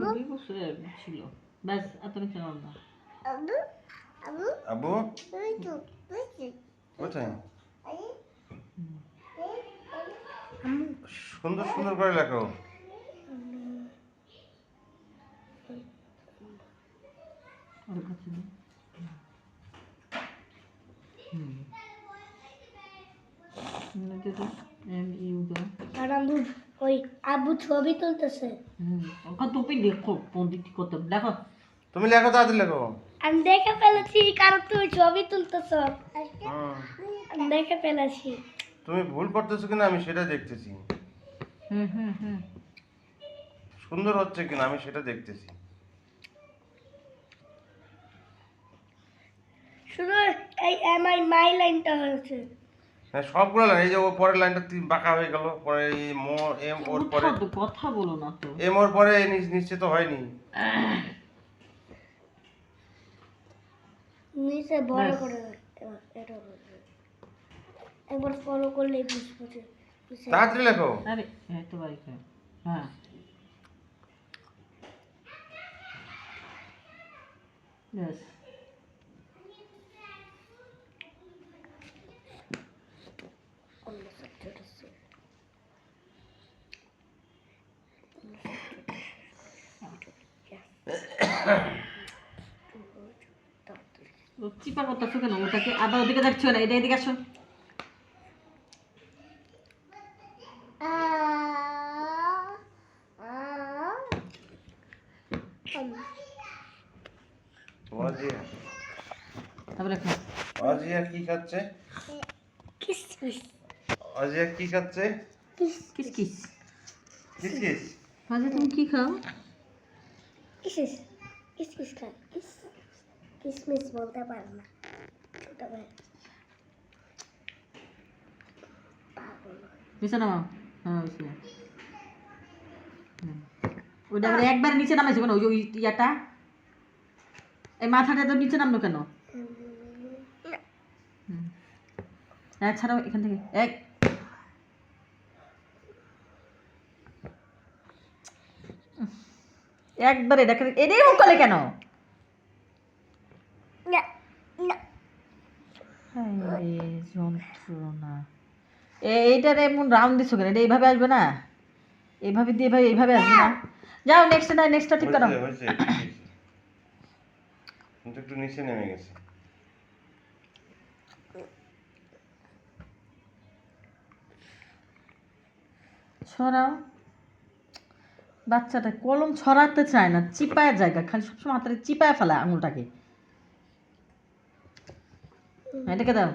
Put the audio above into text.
2 বছরের ছিল ব্যাস এত কিছু না। আব্বু কোথায়? সুন্দর সুন্দর করে লেখো। ওর কাছে নেই। আর ওই আব্বু ছবি তুলতেছে। ওখান তুমি দেখো কোন দিক করতে দেখো। তুমি লেখো, তাড়াতাড়ি লেখো। আমি দেখে ফেলেছি কারণ তুমি ছবি তুলতেছ। আমি দেখে ফেলেছি। তুমি ভুল করতেছো কিনা আমি সেটা দেখতেছি, সুন্দর হচ্ছে কিনা আমি সেটা দেখতেছি। শুধু এই এমআই মাই লাইনটা হয়েছে। হ্যাঁ সবগুলো লাইন, এই যে ও পরের লাইনটা বাঁকা হয়ে গেল, পরে এই এম ওর পরে কথা বলো না তো, এম ওর পরে নিচে তো হয়নি। নিচে বড় করে এটা একবার ফলো করলেই বুঝবো যে তাড়াতাড়ি লেখো। আরে এত বাড়ি হ্যাঁ यस চিপা করতেছো কেন ওটাকে? আবার ওদিকে যাচ্ছো না, এটা এদিকে আসো। তারপরে অজিয়া কি খাচ্ছে? কিসমিস। অজিয়া কি খাচ্ছে? Kiss kiss kiss kiss. আচ্ছা তুমি কি খাও? কিসমিস কিসমিস খাই। কিসমিস বলতে পারে না ছোট ভাই। নিচে নামাও। হ্যাঁ ওইটা একবার নিচে নামাইছো কেন? ওই যে ইয়াটা এই মাথাটা তো নিচে নামলো কেন? এক ছাড়াও এখান থেকে এক একবার এটাকে এটাই হুকালে কেন? যন্ত্রণা। এইটার এমন রাউন্ড দিছো কেন? এটা এইভাবে আসবে না, এইভাবে দিয়ে এইভাবে আসবে না। যাও নেক্সট না, নেক্সটটা ঠিক করো। কিন্তু একটু নিচে নেমে গেছে। ছড়াও। বাচ্চাটা কলম ছড়াতে চায় না, চিপায় জায়গা খালি সবসময় হাতে চিপায় ফেলা আঙুলটাকে। এটাকে দাও।